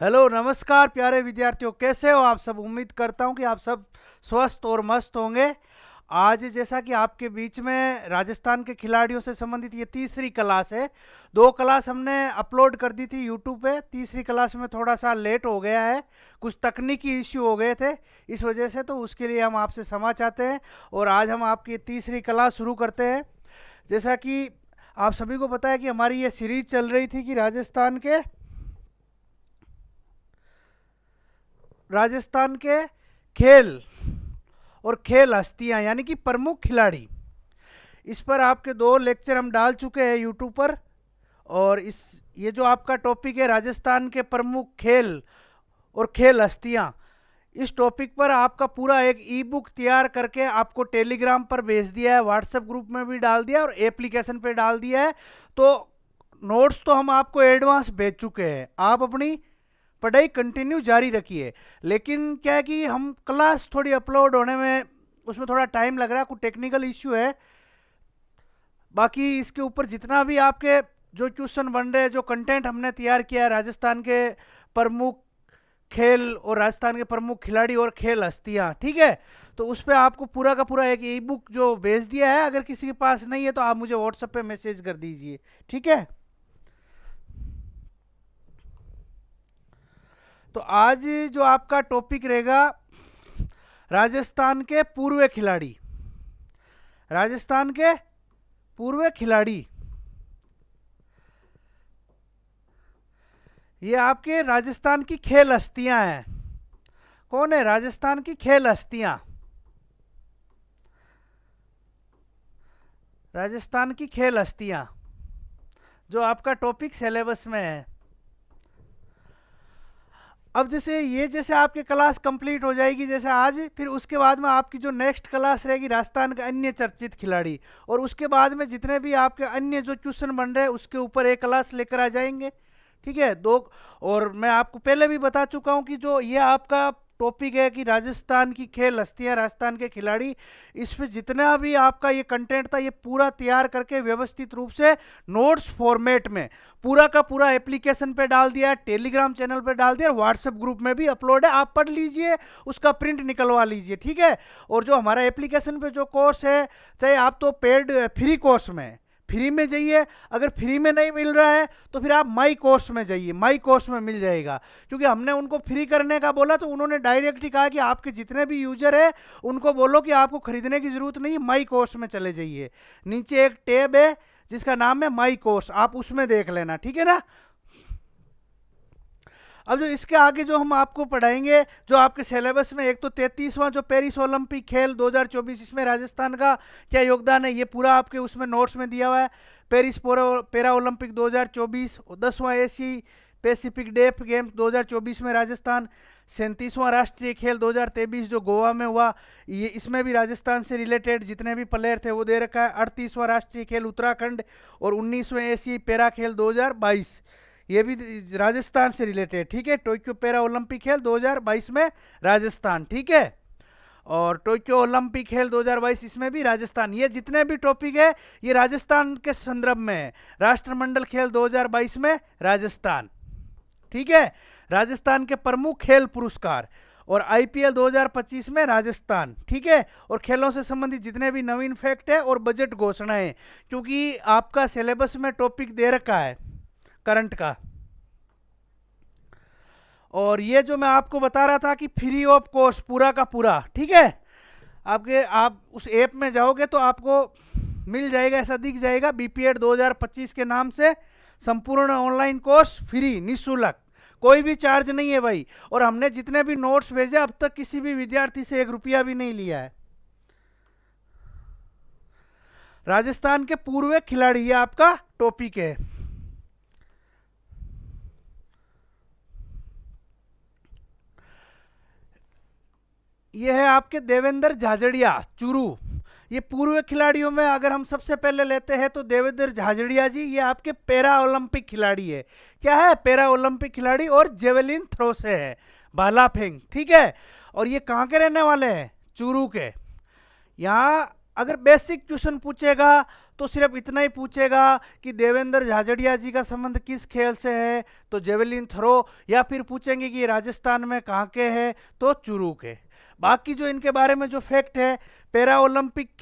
Hello नमस्कार प्यारे विद्यार्थियों, कैसे हो आप सब। उम्मीद करता हूं कि आप सब स्वस्थ और मस्त होंगे। आज जैसा कि आपके बीच में राजस्थान के खिलाड़ियों से संबंधित ये तीसरी क्लास है। 2 क्लास हमने अपलोड कर दी थी यूट्यूब पे। तीसरी क्लास में थोड़ा सा लेट हो गया है, कुछ तकनीकी इश्यू हो गए थे इस वजह से, तो उसके लिए हम आपसे क्षमा चाहते हैं। और आज हम आपकी तीसरी क्लास शुरू करते हैं। जैसा कि आप सभी को पता है कि हमारी ये सीरीज चल रही थी कि राजस्थान के खेल और खेल हस्तियां यानी कि प्रमुख खिलाड़ी, इस पर आपके 2 लेक्चर हम डाल चुके हैं यूट्यूब पर। और ये जो आपका टॉपिक है राजस्थान के प्रमुख खेल और खेल हस्तियां, इस टॉपिक पर आपका पूरा एक ई बुक तैयार करके आपको टेलीग्राम पर भेज दिया है, व्हाट्सएप ग्रुप में भी डाल दिया और एप्लीकेशन पे डाल दिया है। तो नोट्स तो हम आपको एडवांस भेज चुके हैं, आप अपनी पढ़ाई कंटिन्यू जारी रखिए। लेकिन क्या है कि हम क्लास थोड़ी अपलोड होने में उसमें थोड़ा टाइम लग रहा है, कुछ टेक्निकल इश्यू है। बाकी इसके ऊपर जितना भी आपके जो क्वेश्चन बन रहे हैं, जो कंटेंट हमने तैयार किया है राजस्थान के प्रमुख खेल और राजस्थान के प्रमुख खिलाड़ी और खेल हस्तियां, ठीक है। तो उस पर आपको पूरा का पूरा एक ई बुक जो भेज दिया है, अगर किसी के पास नहीं है तो आप मुझे व्हाट्सएप पे मैसेज कर दीजिए, ठीक है। तो आज जो आपका टॉपिक रहेगा, राजस्थान के पूर्व खिलाड़ी। राजस्थान के पूर्व खिलाड़ी, ये आपके राजस्थान की खेल हस्तियां हैं। कौन है राजस्थान की खेल हस्तियां? राजस्थान की खेल हस्तियां जो आपका टॉपिक सिलेबस में है। अब जैसे आपकी क्लास कंप्लीट हो जाएगी जैसे आज, फिर उसके बाद में आपकी जो नेक्स्ट क्लास रहेगी राजस्थान के अन्य चर्चित खिलाड़ी, और उसके बाद में जितने भी आपके अन्य जो क्वेश्चन बन रहे हैं उसके ऊपर एक क्लास लेकर आ जाएंगे, ठीक है। और मैं आपको पहले भी बता चुका हूं कि जो ये आपका टॉपिक है कि राजस्थान की खेल हस्तियां, राजस्थान के खिलाड़ी, इस पे जितना भी आपका ये कंटेंट था ये पूरा तैयार करके व्यवस्थित रूप से नोट्स फॉर्मेट में पूरा का पूरा एप्लीकेशन पे डाल दिया है, टेलीग्राम चैनल पे डाल दिया, व्हाट्सएप ग्रुप में भी अपलोड है। आप पढ़ लीजिए, उसका प्रिंट निकलवा लीजिए, ठीक है। और जो हमारा एप्लीकेशन पे जो कोर्स है, चाहे आप तो पेड फ्री कोर्स में फ्री में जाइए, अगर फ्री में नहीं मिल रहा है तो फिर आप माई कोर्स में जाइए, माई कोर्स में मिल जाएगा। क्योंकि हमने उनको फ्री करने का बोला तो उन्होंने डायरेक्ट ही कहा कि आपके जितने भी यूजर है उनको बोलो कि आपको खरीदने की जरूरत नहीं, माई कोर्स में चले जाइए। नीचे एक टैब है जिसका नाम है माई कोर्स, आप उसमें देख लेना, ठीक है ना। अब जो इसके आगे जो हम आपको पढ़ाएंगे, जो आपके सिलेबस में, एक तो 33वां जो पेरिस ओलंपिक खेल 2024, इसमें राजस्थान का क्या योगदान है, ये पूरा आपके उसमें नोट्स में दिया हुआ है। पेरिस पैरा ओलंपिक 2024, 10वां एशियाई पैसिफिक डेफ गेम्स 2024 में राजस्थान, 37वां राष्ट्रीय खेल 2023 जो गोवा में हुआ, ये इसमें भी राजस्थान से रिलेटेड जितने भी प्लेयर थे वो दे रखा है। 38वां राष्ट्रीय खेल उत्तराखंड, और 19वें एशियाई पैरा खेल 2022, ये भी राजस्थान से रिलेटेड, ठीक है। टोक्यो पैरा ओलंपिक खेल 2022 में राजस्थान, ठीक है। और टोक्यो ओलंपिक खेल 2022, इसमें भी राजस्थान। ये जितने भी टॉपिक है ये राजस्थान के संदर्भ में है। राष्ट्रमंडल खेल 2022 में राजस्थान, ठीक है। राजस्थान के प्रमुख खेल पुरस्कार और आईपीएल 2025 में राजस्थान, ठीक है। और खेलों से संबंधित जितने भी नवीन फैक्ट है और बजट घोषणाएं, क्योंकि आपका सिलेबस में टॉपिक दे रखा है करंट का। और ये जो मैं आपको बता रहा था कि फ्री ऑफ कॉस्ट पूरा का पूरा, ठीक है। आप उस ऐप में जाओगे तो आपको मिल जाएगा, ऐसा दिख जाएगा बीपीएड 2025 के नाम से संपूर्ण ऑनलाइन कोर्स फ्री, निःशुल्क, कोई भी चार्ज नहीं है भाई। और हमने जितने भी नोट्स भेजे अब तक किसी भी विद्यार्थी से 1 रुपया भी नहीं लिया है। राजस्थान के पूर्व खिलाड़ी, ये आपका टॉपिक है। ये है आपके देवेंद्र झाझड़िया चूरू। ये पूर्व खिलाड़ियों में अगर हम सबसे पहले लेते हैं तो देवेंद्र झाझड़िया जी, ये आपके पैरा ओलंपिक खिलाड़ी है। क्या है? पैरा ओलंपिक खिलाड़ी, और जेवलिन थ्रो से है, भाला फेंक, ठीक है। और ये कहाँ के रहने वाले हैं? चूरू के। यहाँ अगर बेसिक क्वेश्चन पूछेगा तो सिर्फ इतना ही पूछेगा कि देवेंद्र झाझड़िया जी का संबंध किस खेल से है, तो जेवलिन थ्रो, या फिर पूछेंगे कि राजस्थान में कहाँ के है, तो चूरू के। बाकी जो इनके बारे में जो फैक्ट है, पैरा ओलंपिक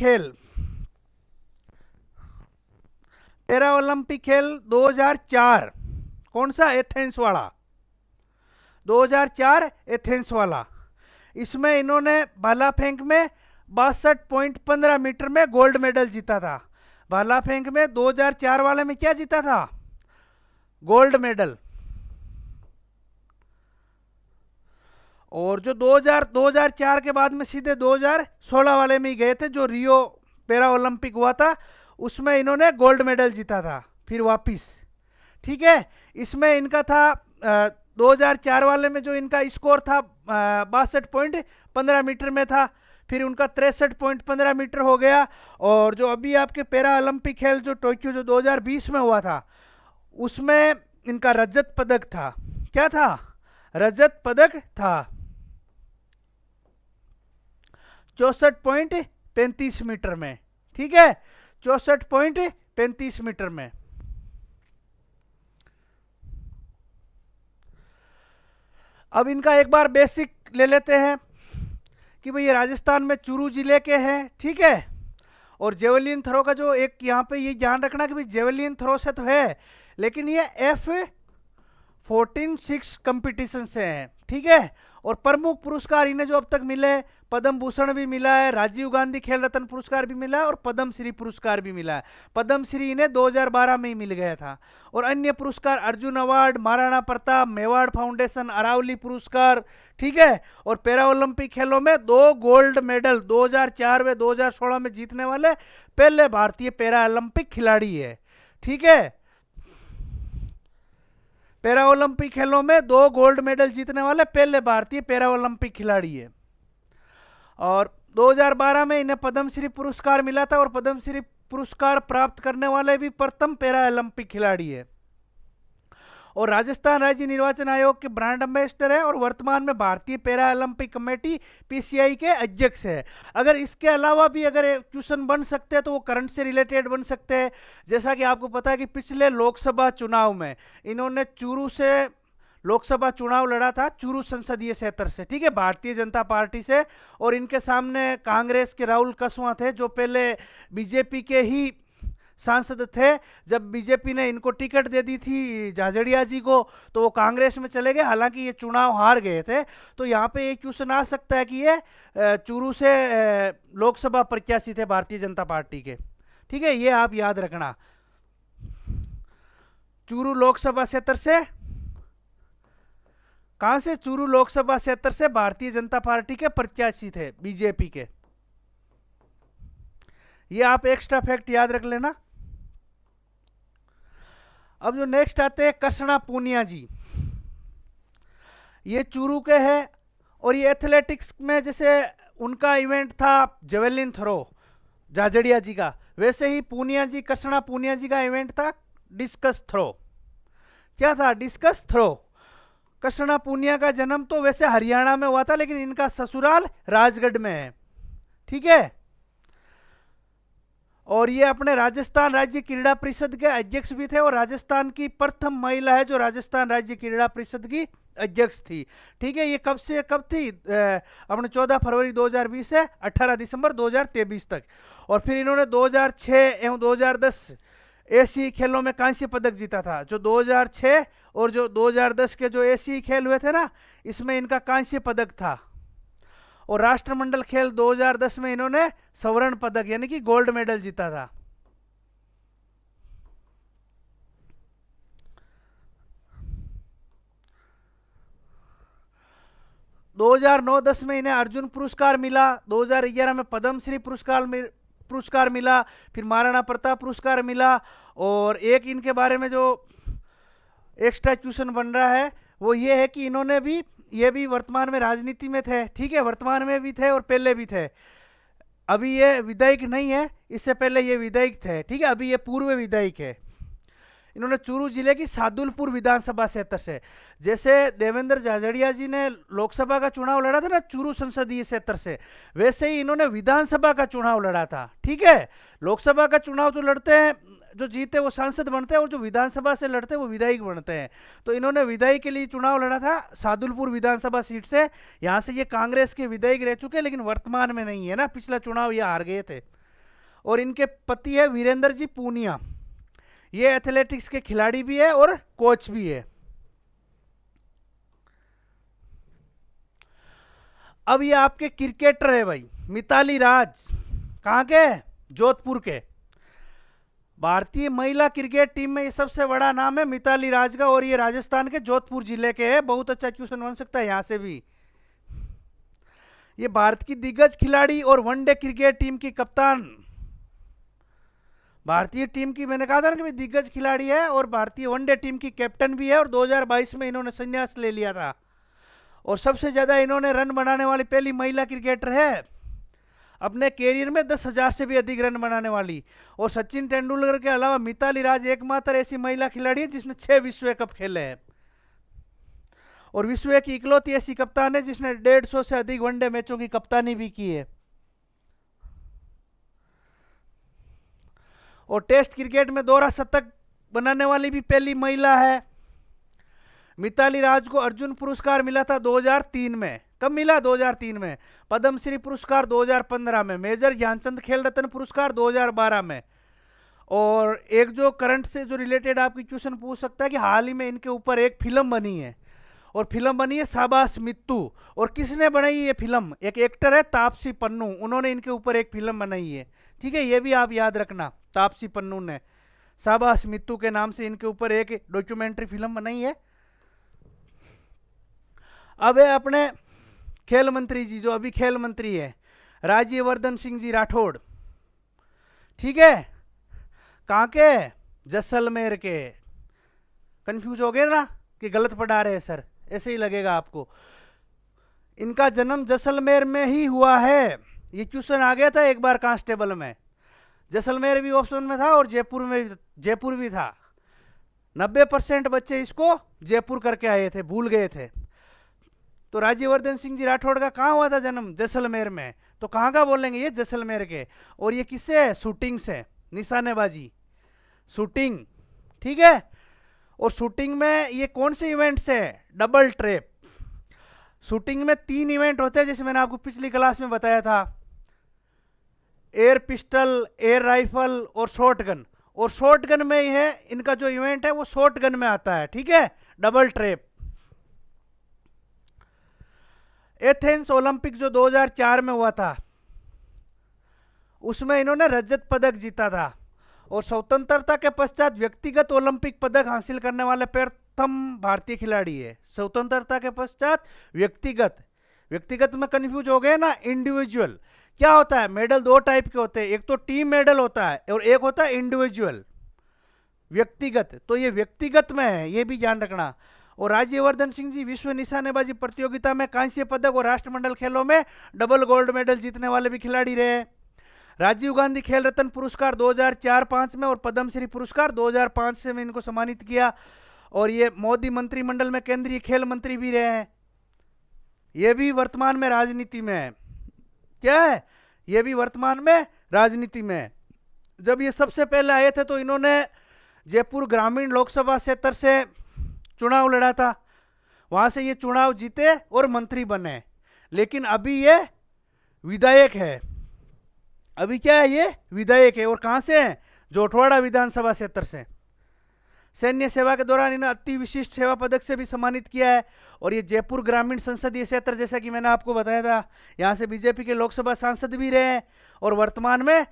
खेल 2004, कौन सा, एथेंस वाला, 2004 एथेंस वाला। इसमें इन्होंने भाला फेंक में 62.15 मीटर में गोल्ड मेडल जीता था। भाला फेंक में 2004 वाले में क्या जीता था, गोल्ड मेडल। और जो 2004 के बाद में सीधे 2016 वाले में ही गए थे, जो रियो पैरा ओलंपिक हुआ था, उसमें इन्होंने गोल्ड मेडल जीता था फिर वापिस। ठीक है, इसमें इनका था 2004 वाले में जो इनका स्कोर था 62.15 मीटर में था, फिर उनका 63.15 मीटर हो गया। और जो अभी आपके पैरा ओलंपिक खेल जो टोक्यो जो 2020 में हुआ था, उसमें इनका रजत पदक था। क्या था, रजत पदक था 64.35 मीटर में। ठीक है, 64.35 मीटर में। अब इनका एक बार बेसिक ले लेते हैं कि भाई ये राजस्थान में चूरू जिले के हैं। ठीक है, और जेवलिन थ्रो का जो एक यहाँ पे ये ध्यान रखना कि भाई जेवलिन थ्रो से तो है, लेकिन ये F14 कंपटीशन से है। ठीक है, और प्रमुख पुरस्कार इन्हें जो अब तक मिले, पद्म भूषण भी मिला है, राजीव गांधी खेल रत्न पुरस्कार भी मिला है, और पद्म श्री पुरस्कार भी मिला है। पद्म श्री इन्हें 2012 में ही मिल गया था। और अन्य पुरस्कार अर्जुन अवार्ड, महाराणा प्रताप, मेवाड़ फाउंडेशन, अरावली पुरस्कार। ठीक है, और पैरा ओलंपिक खेलों में 2 गोल्ड मेडल 2004 व 2016 में जीतने वाले पहले भारतीय पैरा ओलंपिक खिलाड़ी है। ठीक है, पैरा ओलंपिक खेलों में 2 गोल्ड मेडल जीतने वाले पहले भारतीय पैरा ओलंपिक खिलाड़ी है। और 2012 में इन्हें पद्मश्री पुरस्कार मिला था, और पद्मश्री पुरस्कार प्राप्त करने वाले भी प्रथम पैरा ओलंपिक खिलाड़ी है। और राजस्थान राज्य निर्वाचन आयोग के ब्रांड एम्बेसडर है, और वर्तमान में भारतीय पैरा ओलंपिक कमेटी पीसीआई के अध्यक्ष है। अगर इसके अलावा भी अगर क्वेश्चन बन सकते हैं तो वो करंट से रिलेटेड बन सकते हैं। जैसा कि आपको पता है कि पिछले लोकसभा चुनाव में इन्होंने चूरू से लोकसभा चुनाव लड़ा था, चूरू संसदीय क्षेत्र से। ठीक है, भारतीय जनता पार्टी से। और इनके सामने कांग्रेस के राहुल कसवा थे, जो पहले बीजेपी के ही सांसद थे। जब बीजेपी ने इनको टिकट दे दी थी झाझड़िया जी को, तो वो कांग्रेस में चले गए, हालांकि ये चुनाव हार गए थे। तो यहाँ पे एक क्वेश्चन आ सकता है कि ये चूरू से लोकसभा प्रत्याशी थे भारतीय जनता पार्टी के। ठीक है, ये आप याद रखना, चूरू लोकसभा क्षेत्र से, कहां से, चूरू लोकसभा क्षेत्र से भारतीय जनता पार्टी के प्रत्याशी थे बीजेपी के। ये आप एक्स्ट्रा फैक्ट याद रख लेना। अब जो नेक्स्ट आते हैं कृष्णा पूनिया जी, ये चूरू के हैं। और ये एथलेटिक्स में जैसे उनका इवेंट था जेवलिन थ्रो झाझड़िया जी का, वैसे ही पूनिया जी, कृष्णा पूनिया जी का इवेंट था डिस्कस थ्रो। क्या था, डिस्कस थ्रो। कृष्णा पूनिया का जन्म तो वैसे हरियाणा में हुआ था, लेकिन इनका ससुराल राजगढ़ में है। ठीक है, और ये अपने राजस्थान राज्य क्रीड़ा परिषद के अध्यक्ष भी थे, और राजस्थान की प्रथम महिला है जो राजस्थान राज्य क्रीड़ा परिषद की अध्यक्ष थी। ठीक है, ये कब से कब थी, अपने 14 फरवरी 2020 से 18 दिसंबर 2023 तक। और फिर इन्होंने 2006 एवं 2010 एशियाई खेलों में कांस्य पदक जीता था। जो 2006 और जो 2010 के जो एशियाई खेल हुए थे ना, इसमें इनका कांस्य पदक था। और राष्ट्रमंडल खेल 2010 में इन्होंने स्वर्ण पदक यानी कि गोल्ड मेडल जीता था। दो 2009-10 में इन्हें अर्जुन पुरस्कार मिला, 2011 में पद्मश्री पुरस्कार मिला, फिर महाराणा प्रताप पुरस्कार मिला। और एक इनके बारे में जो एक्स्ट्रा क्वेश्चन बन रहा है वो ये है कि इन्होंने भी, ये भी वर्तमान में राजनीति में थे। ठीक है, वर्तमान में भी थे और पहले भी थे। अभी ये विधायक नहीं है, इससे पहले ये विधायक थे। ठीक है, अभी ये पूर्व विधायक है। इन्होंने चूरू जिले की सादुलपुर विधानसभा क्षेत्र से, जैसे देवेंद्र झाझड़िया जी ने लोकसभा का चुनाव लड़ा था ना चूरू संसदीय क्षेत्र से, वैसे ही इन्होंने विधानसभा का चुनाव लड़ा था। ठीक है, लोकसभा का चुनाव जो लड़ते हैं, जो जीते वो सांसद बनते हैं, और जो विधानसभा से लड़ते हैं वो विधायक बनते हैं। तो इन्होंने विधायक के लिए चुनाव लड़ा था सादुलपुर विधानसभा सीट से। यहाँ से ये कांग्रेस के विधायक रह चुके, लेकिन वर्तमान में नहीं है ना, पिछला चुनाव ये हार गए थे। और इनके पति है वीरेंद्र जी पूनिया, ये एथलेटिक्स के खिलाड़ी भी है और कोच भी है। अब ये आपके क्रिकेटर है भाई, मिताली राज, कहां के? जोधपुर के। भारतीय महिला क्रिकेट टीम में ये सबसे बड़ा नाम है मिताली राज का, और ये राजस्थान के जोधपुर जिले के है। बहुत अच्छा क्वेश्चन बन सकता है यहां से भी। ये भारत की दिग्गज खिलाड़ी और वनडे क्रिकेट टीम की कप्तान, भारतीय टीम की मैंने कहा था ना कि दिग्गज खिलाड़ी है, और भारतीय वनडे टीम की कैप्टन भी है, और 2022 में इन्होंने संन्यास ले लिया था। और सबसे ज्यादा इन्होंने रन बनाने वाली पहली महिला क्रिकेटर है, अपने कैरियर में 10,000 से भी अधिक रन बनाने वाली। और सचिन तेंदुलकर के अलावा मिताली राज एकमात्र ऐसी महिला खिलाड़ी है जिसने 6 विश्व कप खेले हैं, और विश्व की इकलौती ऐसी कप्तान है जिसने 150 से अधिक वनडे मैचों की कप्तानी भी की है। और टेस्ट क्रिकेट में दोहरा शतक बनाने वाली भी पहली महिला है। मिताली राज को अर्जुन पुरस्कार मिला था 2003 में। कब मिला? 2003 में। पद्मश्री पुरस्कार 2015 में, मेजर ध्यानचंद खेल रत्न पुरस्कार 2012 में। और एक जो करंट से जो रिलेटेड आपकी क्वेश्चन पूछ सकता है कि हाल ही में इनके ऊपर एक फिल्म बनी है, और फिल्म बनी है शाबाश मित्तू। और किसने बनाई ये फिल्म? एक एक्टर है तापसी पन्नू, उन्होंने इनके ऊपर एक फिल्म बनाई है। ठीक है, ये भी आप याद रखना, तापसी पन्नू ने शाबाश मित्तू के नाम से इनके ऊपर एक डॉक्यूमेंट्री फिल्म बनाई है। अब है अपने खेल मंत्री जी, जो अभी खेल मंत्री है, राज्यवर्धन सिंह जी राठौड़। ठीक है, कहां के? जैसलमेर के। कंफ्यूज हो गए ना कि गलत पढ़ा रहे हैं सर? ऐसे ही लगेगा आपको। इनका जन्म जैसलमेर में ही हुआ है। ये क्वेश्चन आ गया था एक बार कांस्टेबल में। जैसलमेर भी ऑप्शन में था और जयपुर भी था। 90% बच्चे इसको जयपुर करके आए थे, भूल गए थे। तो राज्यवर्धन सिंह जी राठौड़ का कहाँ हुआ था जन्म? जैसलमेर में। तो कहाँ का बोलेंगे? ये जैसलमेर के। और ये किससे है? शूटिंग से, निशानेबाजी, शूटिंग। ठीक है, और शूटिंग में ये कौन से इवेंट से? Double trap. शूटिंग में 3 इवेंट होते हैं, जैसे मैंने आपको पिछली क्लास में बताया था, एयर पिस्टल, एयर राइफल और शॉटगन। और शॉटगन में ही है इनका जो इवेंट है, वो शॉटगन में आता है। ठीक है, डबल ट्रैप। एथेंस ओलंपिक जो 2004 में हुआ था, उसमें इन्होंने रजत पदक जीता था। और स्वतंत्रता के पश्चात व्यक्तिगत ओलंपिक पदक हासिल करने वाले प्रथम भारतीय खिलाड़ी है। स्वतंत्रता के पश्चात व्यक्तिगत में कंफ्यूज हो गए ना, इंडिविजुअल। क्या होता है? मेडल 2 टाइप के होते हैं, एक तो टीम मेडल होता है और एक होता है इंडिविजुअल, व्यक्तिगत। तो ये व्यक्तिगत में है, ये भी ध्यान रखना। और राज्यवर्धन सिंह जी विश्व निशानेबाजी प्रतियोगिता में कांस्य पदक और राष्ट्रमंडल खेलों में डबल गोल्ड मेडल जीतने वाले भी खिलाड़ी रहे। राजीव गांधी खेल रत्न पुरस्कार 2004-5 में और पद्मश्री पुरस्कार 2005 से में इनको सम्मानित किया। और ये मोदी मंत्रिमंडल में केंद्रीय खेल मंत्री भी रहे हैं। ये भी वर्तमान में राजनीति में है। क्या है? ये भी वर्तमान में राजनीति में है। जब ये सबसे पहले आए थे तो इन्होंने जयपुर ग्रामीण लोकसभा क्षेत्र से चुनाव लड़ा था, वहां से ये चुनाव जीते और मंत्री बने। लेकिन अभी ये विधायक है। अभी क्या है? ये विधायक है। और कहां से है? जोटवाड़ा विधानसभा क्षेत्र से। सैन्य सेवा के दौरान इन्हें अति विशिष्ट सेवा पदक से भी सम्मानित किया है। और ये जयपुर ग्रामीण संसदीय क्षेत्र, जैसा कि मैंने आपको बताया था, यहां से बीजेपी के लोकसभा सांसद भी रहे हैं। और वर्तमान में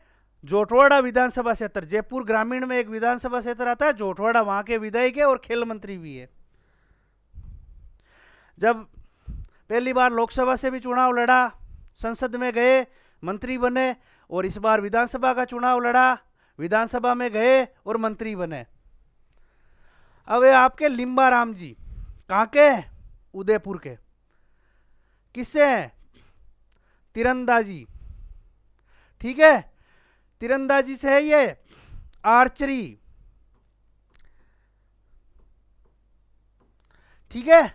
जोटवाड़ा विधानसभा क्षेत्र, जयपुर ग्रामीण में एक विधानसभा क्षेत्र आता है जोटवाड़ा, वहां के विधायक है और खेल मंत्री भी है। जब पहली बार लोकसभा से भी चुनाव लड़ा, संसद में गए, मंत्री बने। और इस बार विधानसभा का चुनाव लड़ा, विधानसभा में गए और मंत्री बने। अब ये आपके लिम्बाराम जी, कहाँ के? उदयपुर के। किससे हैं? तीरंदाजी। ठीक है, तीरंदाजी से है ये, आर्चरी। ठीक है,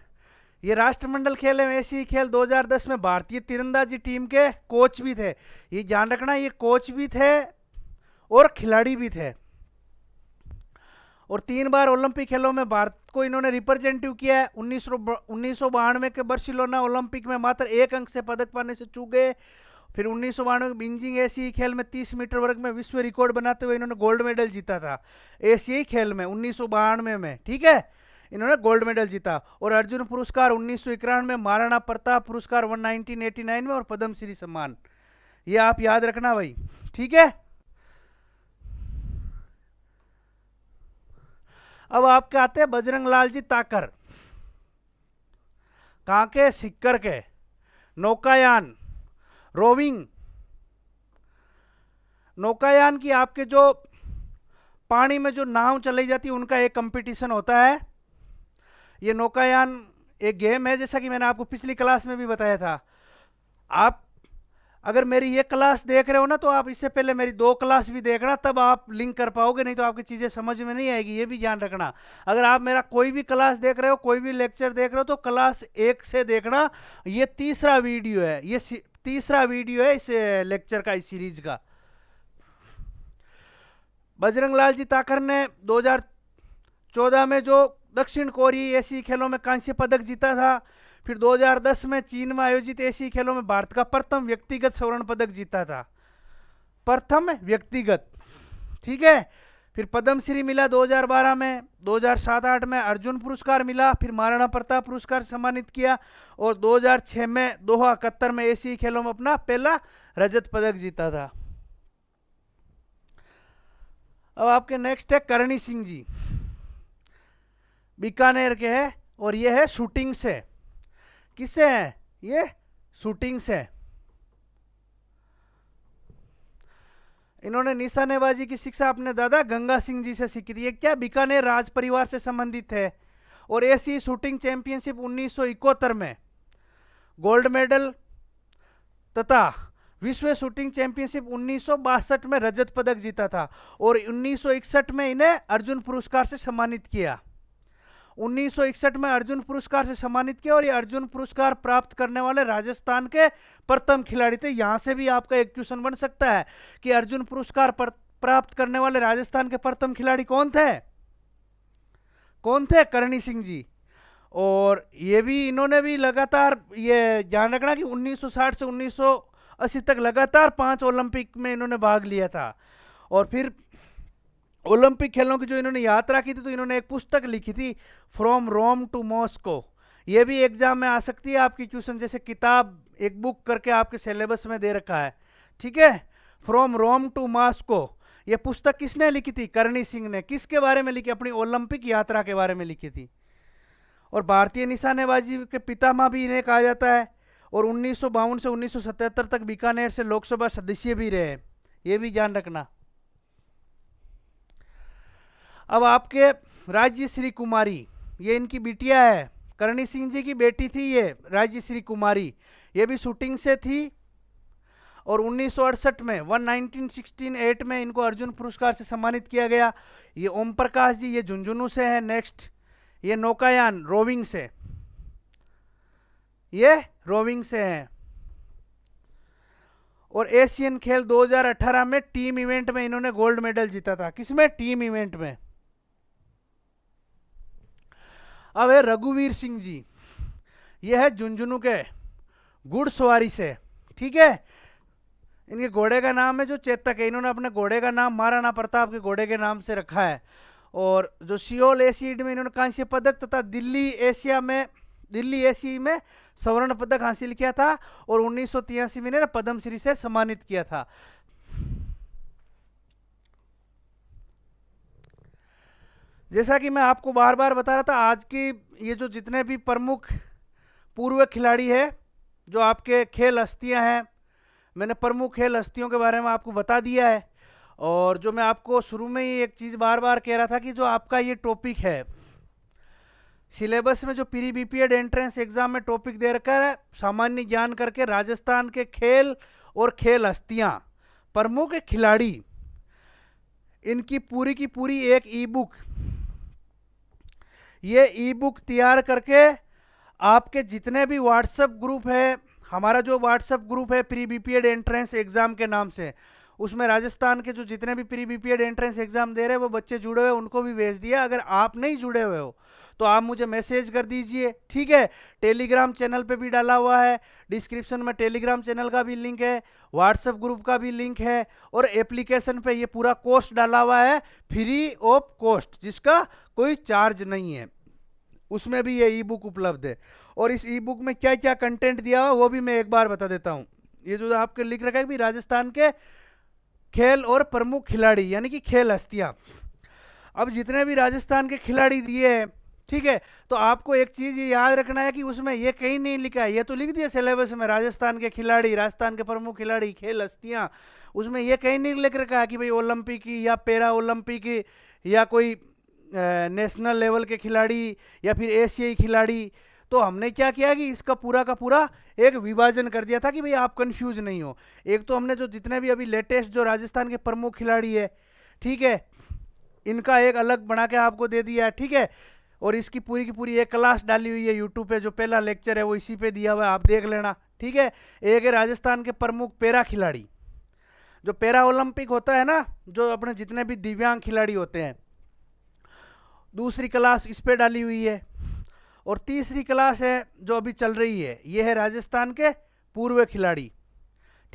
ये राष्ट्रमंडल खेल है। एशियाई खेल 2010 में भारतीय तीरंदाजी टीम के कोच भी थे, ये ध्यान रखना, ये कोच भी थे और खिलाड़ी भी थे। और 3 बार ओलंपिक खेलों में भारत को इन्होंने रिप्रेजेंटिव किया है। 1992 के बार्सिलोना ओलंपिक में मात्र 1 अंक से पदक पाने से चूक गए। फिर 1992 में बीजिंग एशियाई खेल में 30 मीटर वर्ग में विश्व रिकॉर्ड बनाते हुए इन्होंने गोल्ड मेडल जीता था एशियाई खेल में 1992 में, ठीक है, इन्होंने गोल्ड मेडल जीता। और अर्जुन पुरस्कार 1991 में, महाराणा प्रताप पुरस्कार 1989 में और पद्म श्री सम्मान, ये आप याद रखना भाई, ठीक है। अब आपके आते हैं बजरंग लाल जी ताकर, कहां के, सिक्कर के, नौकायान, रोविंग, नौकायान की आपके जो पानी में जो नाव चलाई जाती है उनका एक कंपटीशन होता है। ये नौकायान एक गेम है, जैसा कि मैंने आपको पिछली क्लास में भी बताया था। आप अगर मेरी ये क्लास देख रहे हो ना, तो आप इससे पहले मेरी 2 क्लास भी देखना, तब आप लिंक कर पाओगे, नहीं तो आपकी चीज़ें समझ में नहीं आएगी, ये भी ध्यान रखना। अगर आप मेरा कोई भी क्लास देख रहे हो, कोई भी लेक्चर देख रहे हो, तो क्लास 1 से देखना। ये तीसरा वीडियो है, ये तीसरा वीडियो है इस लेक्चर का, इस सीरीज का। बजरंग लाल जी ताकर ने 2014 में जो दक्षिण कोरियाई एशियाई खेलों में कांस्य पदक जीता था। फिर 2010 में चीन में आयोजित एशियाई खेलों में भारत का प्रथम व्यक्तिगत स्वर्ण पदक जीता था, प्रथम व्यक्तिगत, ठीक है। फिर पद्म श्री मिला 2012 में, 2007-8 में अर्जुन पुरस्कार मिला, फिर महाराणा प्रताप पुरस्कार सम्मानित किया, और 2006 में दोहा कतर में एशियाई खेलों में अपना पहला रजत पदक जीता था। अब आपके नेक्स्ट है करणी सिंह जी, बीकानेर के हैं, और ये है शूटिंग से। किससे है ये, शूटिंग से। इन्होंने निशानेबाजी की शिक्षा अपने दादा गंगा सिंह जी से सीखी थी। ये क्या बीकानेर राज परिवार से संबंधित है। और एशियाई शूटिंग चैंपियनशिप 1971 में गोल्ड मेडल तथा विश्व शूटिंग चैंपियनशिप 1962 में रजत पदक जीता था, और 1961 में इन्हें अर्जुन पुरस्कार से सम्मानित किया। 1961 में अर्जुन पुरस्कार से सम्मानित किया, और ये अर्जुन पुरस्कार प्राप्त करने वाले राजस्थान के प्रथम खिलाड़ी थे। यहां से भी आपका एक क्वेश्चन बन सकता है कि अर्जुन पुरस्कार प्राप्त करने वाले राजस्थान के प्रथम खिलाड़ी कौन थे, कौन थे, करणी सिंह जी। और ये भी इन्होंने भी लगातार, ये ध्यान रखना कि 1960 से 1980 तक लगातार 5 ओलंपिक में इन्होंने भाग लिया था। और फिर ओलंपिक खेलों की जो इन्होंने यात्रा की थी, तो इन्होंने एक पुस्तक लिखी थी, फ्रॉम रोम टू मॉस्को। ये भी एग्जाम में आ सकती है आपकी क्वेश्चन, जैसे किताब एक बुक करके आपके सिलेबस में दे रखा है, ठीक है, फ्रॉम रोम टू मॉस्को। ये पुस्तक किसने लिखी थी, करणी सिंह ने। किसके बारे में लिखी, अपनी ओलंपिक यात्रा के बारे में लिखी थी। और भारतीय निशानेबाजी के पितामह भी इन्हें कहा जाता है। और 1952 से 1977 तक बीकानेर से लोकसभा सदस्य भी रहे, ये भी ध्यान रखना। अब आपके राज्यश्री कुमारी, ये इनकी बिटिया है, करणी सिंह जी की बेटी थी ये राज्यश्री कुमारी, ये भी शूटिंग से थी। और 1968 में 1968 में इनको अर्जुन पुरस्कार से सम्मानित किया गया। ये ओम प्रकाश जी, ये झुंझुनू से है। नेक्स्ट ये नौकायान, रोविंग से, ये रोविंग से है। और एशियन खेल 2018 में टीम इवेंट में इन्होंने गोल्ड मेडल जीता था। किसमें, टीम इवेंट में। अब है रघुवीर सिंह जी, ये है झुंझुनू के, घुड़सवारी से, ठीक है। इनके घोड़े का नाम है जो चेतक है, इन्होंने अपने घोड़े का नाम महाराणा प्रताप के घोड़े के नाम से रखा है। और जो सियोल एशियाड में इन्होंने कांस्य पदक तथा दिल्ली एशिया में स्वर्ण पदक हासिल किया था। और 1983 में इन्हें पद्म श्री से सम्मानित किया था। जैसा कि मैं आपको बार बार बता रहा था, आज की ये जो जितने भी प्रमुख पूर्व खिलाड़ी है, जो आपके खेल हस्तियां हैं, मैंने प्रमुख खेल हस्तियों के बारे में आपको बता दिया है। और जो मैं आपको शुरू में ही एक चीज़ बार बार कह रहा था कि जो आपका ये टॉपिक है सिलेबस में, जो प्री बीपीएड एंट्रेंस एग्जाम में टॉपिक दे रखा है, सामान्य ज्ञान करके राजस्थान के खेल और खेल हस्तियां, प्रमुख खिलाड़ी, इनकी पूरी की पूरी एक ई बुक ये ई बुक तैयार करके आपके जितने भी व्हाट्सएप ग्रुप है, हमारा जो व्हाट्सएप ग्रुप है प्री बीपीएड एंट्रेंस एग्जाम के नाम से, उसमें राजस्थान के जो जितने भी प्री बीपीएड एंट्रेंस एग्जाम दे रहे हैं वो बच्चे जुड़े हुए, उनको भी भेज दिया। अगर आप नहीं जुड़े हुए हो तो आप मुझे मैसेज कर दीजिए, ठीक है। टेलीग्राम चैनल पे भी डाला हुआ है, डिस्क्रिप्शन में टेलीग्राम चैनल का भी लिंक है, व्हाट्सएप ग्रुप का भी लिंक है, और एप्लीकेशन पे ये पूरा कोर्स डाला हुआ है फ्री ऑफ कॉस्ट, जिसका कोई चार्ज नहीं है। उसमें भी ये ई बुक उपलब्ध है। और इस ई बुक में क्या क्या कंटेंट दिया हुआ वो भी मैं एक बार बता देता हूँ। ये जो आपके लिख रखा है भी राजस्थान के खेल और प्रमुख खिलाड़ी, यानी कि खेल हस्तियां। अब जितने भी राजस्थान के खिलाड़ी दिए हैं, ठीक है, तो आपको एक चीज ये याद रखना है कि उसमें ये कहीं नहीं लिखा है, ये तो लिख दिया सिलेबस में राजस्थान के खिलाड़ी, राजस्थान के प्रमुख खिलाड़ी, खेल हस्तियां, उसमें ये कहीं नहीं लिख रखा है कि भाई ओलंपिक की या पैरा ओलंपिक की या कोई नेशनल लेवल के खिलाड़ी या फिर एशियाई खिलाड़ी। तो हमने क्या किया कि इसका पूरा का पूरा एक विभाजन कर दिया था कि भाई आप कंफ्यूज नहीं हो। एक तो हमने जो जितने भी अभी लेटेस्ट जो राजस्थान के प्रमुख खिलाड़ी है, ठीक है, इनका एक अलग बना के आपको दे दिया है, ठीक है। और इसकी पूरी की पूरी एक क्लास डाली हुई है यूट्यूब पे, जो पहला लेक्चर है वो इसी पे दिया हुआ है, आप देख लेना, ठीक है। एक है राजस्थान के प्रमुख पैरा खिलाड़ी, जो पैरा ओलंपिक होता है ना, जो अपने जितने भी दिव्यांग खिलाड़ी होते हैं, दूसरी क्लास इस पे डाली हुई है। और तीसरी क्लास है जो अभी चल रही है, ये है राजस्थान के पूर्व खिलाड़ी,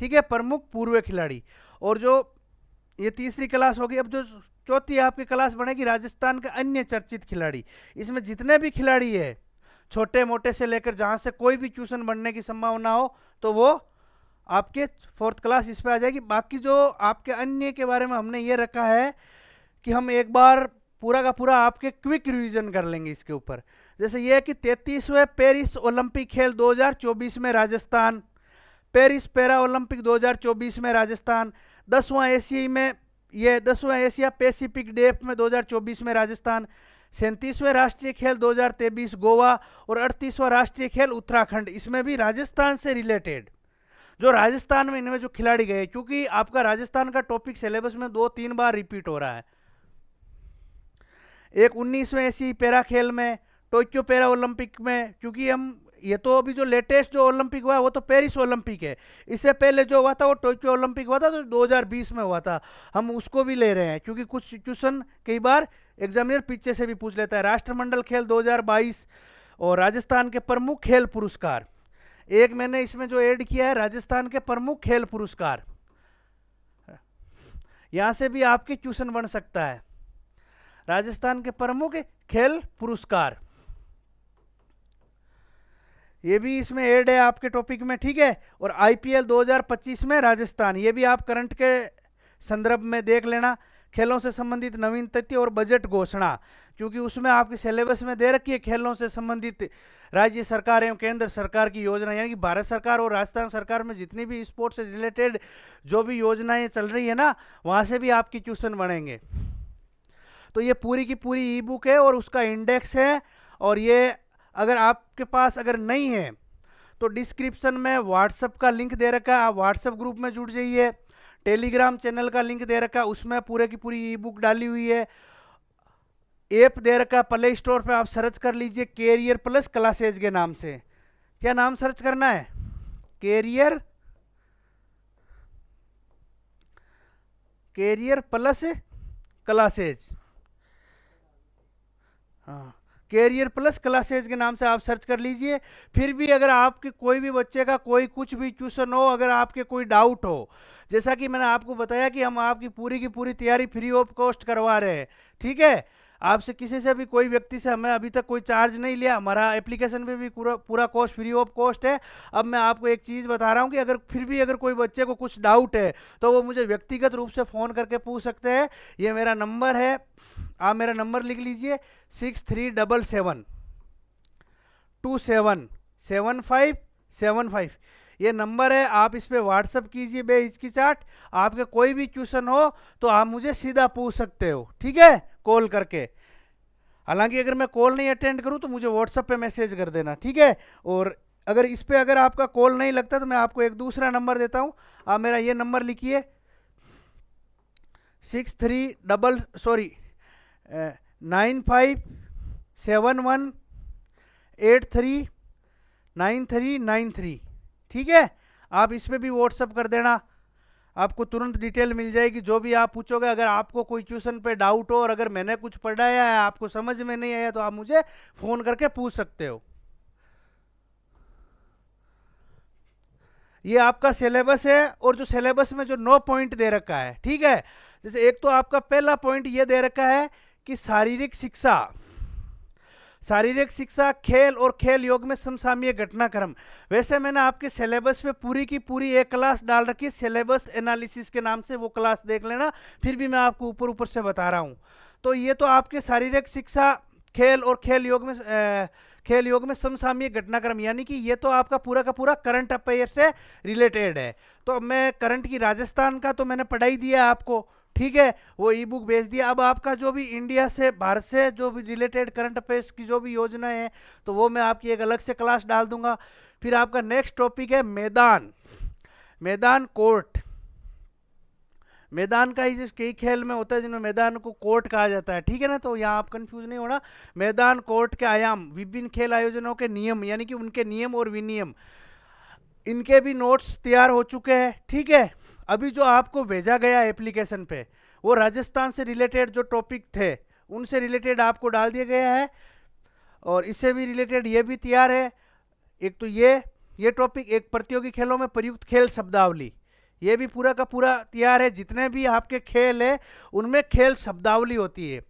ठीक है, प्रमुख पूर्व खिलाड़ी। और जो ये तीसरी क्लास होगी, अब जो चौथी आपकी क्लास बनेगी राजस्थान के अन्य चर्चित खिलाड़ी। इसमें जितने भी खिलाड़ी है, छोटे मोटे से लेकर जहां से कोई भी ट्यूशन बनने की संभावना हो, तो वो आपके फोर्थ क्लास इस पे आ जाएगी। बाकी जो आपके अन्य के बारे में हमने ये रखा है कि हम एक बार पूरा का पूरा आपके क्विक रिवीजन कर लेंगे इसके ऊपर। जैसे ये है कि 33वें पेरिस ओलंपिक खेल 2024 में राजस्थान, पेरिस पैरा ओलंपिक 2024 में राजस्थान, 10वां एशिया में, ये 10वां एशिया पैसिफिक डेफ में 2024 में राजस्थान, 37वें राष्ट्रीय खेल 2023 गोवा, और 38वां राष्ट्रीय खेल उत्तराखंड, इसमें भी राजस्थान से रिलेटेड जो राजस्थान में इनमें जो खिलाड़ी गए, क्योंकि आपका राजस्थान का टॉपिक सिलेबस में 2-3 बार रिपीट हो रहा है। एक 19वें एशियाई पैरा खेल में, टोक्यो पैरा ओलंपिक में, क्योंकि हम ये तो अभी जो लेटेस्ट जो ओलंपिक हुआ है वो तो पेरिस ओलंपिक है, इससे पहले जो हुआ था वो टोक्यो ओलंपिक हुआ था, तो 2020 में हुआ था, हम उसको भी ले रहे हैं क्योंकि कुछ सिचुएशन कई बार एग्जामिनर पीछे से भी पूछ लेता है। राष्ट्रमंडल खेल 2022 और राजस्थान के प्रमुख खेल पुरस्कार, एक मैंने इसमें जो ऐड किया है राजस्थान के प्रमुख खेल पुरस्कार, यहां से भी आपके ट्यूशन बन सकता है, राजस्थान के प्रमुख खेल पुरस्कार, ये भी इसमें ऐड है आपके टॉपिक में, ठीक है। और आईपीएल 2025 में राजस्थान, ये भी आप करंट के संदर्भ में देख लेना। खेलों से संबंधित नवीन तथ्य और बजट घोषणा, क्योंकि उसमें आपके सिलेबस में दे रखी है खेलों से संबंधित राज्य सरकार एवं केंद्र सरकार की योजना, यानी कि भारत सरकार और राजस्थान सरकार में जितनी भी स्पोर्ट्स से रिलेटेड जो भी योजनाएं चल रही है ना, वहां से भी आपकी ट्यूशन बनेंगे। तो ये पूरी की पूरी ई बुक है और उसका इंडेक्स है। और ये अगर आपके पास अगर नहीं है तो डिस्क्रिप्शन में व्हाट्सएप का लिंक दे रखा है, आप व्हाट्सएप ग्रुप में जुड़ जाइए। टेलीग्राम चैनल का लिंक दे रखा है, उसमें पूरे की पूरी ई बुक डाली हुई है। ऐप दे रखा है प्ले स्टोर पे, आप सर्च कर लीजिए कैरियर प्लस क्लासेज के नाम से। क्या नाम सर्च करना है? कैरियर प्लस क्लासेज, हाँ, कैरियर प्लस क्लासेज के नाम से आप सर्च कर लीजिए। फिर भी अगर आपके कोई भी बच्चे का कोई कुछ भी ट्यूशन हो, अगर आपके कोई डाउट हो, जैसा कि मैंने आपको बताया कि हम आपकी पूरी की पूरी तैयारी फ्री ऑफ कॉस्ट करवा रहे हैं, ठीक है। आपसे किसी से भी कोई व्यक्ति से हमें अभी तक कोई चार्ज नहीं लिया, हमारा एप्लीकेशन पे भी पूरा कॉस्ट फ्री ऑफ कॉस्ट है। अब मैं आपको एक चीज़ बता रहा हूँ कि अगर फिर भी अगर कोई बच्चे को कुछ डाउट है तो वो मुझे व्यक्तिगत रूप से फ़ोन करके पूछ सकते हैं। ये मेरा नंबर है, आप मेरा नंबर लिख लीजिए 6377277575, ये नंबर है। आप इस पे व्हाट्सअप कीजिए बेहिचकिचाहट। आपके कोई भी ट्यूशन हो तो आप मुझे सीधा पूछ सकते हो, ठीक है, कॉल करके। हालांकि अगर मैं कॉल नहीं अटेंड करूं तो मुझे व्हाट्सएप पे मैसेज कर देना, ठीक है। और अगर इस पे अगर आपका कॉल नहीं लगता तो मैं आपको एक दूसरा नंबर देता हूं, आप मेरा ये नंबर लिखिए 95 71839393। ठीक है, आप इस पे भी व्हाट्सअप कर देना, आपको तुरंत डिटेल मिल जाएगी जो भी आप पूछोगे। अगर आपको कोई क्वेश्चन पे डाउट हो और अगर मैंने कुछ पढ़ाया है आपको समझ में नहीं आया तो आप मुझे फोन करके पूछ सकते हो। ये आपका सिलेबस है, और जो सिलेबस में जो 9 पॉइंट दे रखा है, ठीक है, जैसे एक तो आपका पहला पॉइंट ये दे रखा है कि शारीरिक शिक्षा, शारीरिक शिक्षा, खेल और खेल योग में समसामयिक घटनाक्रम। वैसे मैंने आपके सिलेबस पे पूरी की पूरी एक क्लास डाल रखी है, सिलेबस एनालिसिस के नाम से, वो क्लास देख लेना, फिर भी मैं आपको ऊपर ऊपर से बता रहा हूँ। तो ये तो आपके शारीरिक शिक्षा, खेल और खेल योग में समसामयिक घटनाक्रम, यानी कि ये तो आपका पूरा का पूरा करंट अफेयर से रिलेटेड है। तो अब मैं करंट की राजस्थान का तो मैंने पढ़ाई दिया आपको, ठीक है, वो ई बुक भेज दिया। अब आपका जो भी इंडिया से, भारत से जो भी रिलेटेड करंट अफेयर्स की जो भी योजना है तो वो मैं आपकी एक अलग से क्लास डाल दूंगा। फिर आपका नेक्स्ट टॉपिक है मैदान, मैदान कोर्ट। मैदान का ही कई खेल में होता है जिनमें मैदान को कोर्ट कहा जाता है, ठीक है ना, तो यहाँ आप कंफ्यूज नहीं होना। मैदान कोर्ट के आयाम, विभिन्न खेल आयोजनों के नियम, यानी कि उनके नियम और विनियम, इनके भी नोट्स तैयार हो चुके हैं, ठीक है। अभी जो आपको भेजा गया एप्लीकेशन पे वो राजस्थान से रिलेटेड जो टॉपिक थे उनसे रिलेटेड आपको डाल दिया गया है, और इससे भी रिलेटेड ये भी तैयार है। एक तो ये टॉपिक, एक प्रतियोगी खेलों में प्रयुक्त खेल शब्दावली, ये भी पूरा का पूरा तैयार है। जितने भी आपके खेल है उनमें खेल शब्दावली होती है।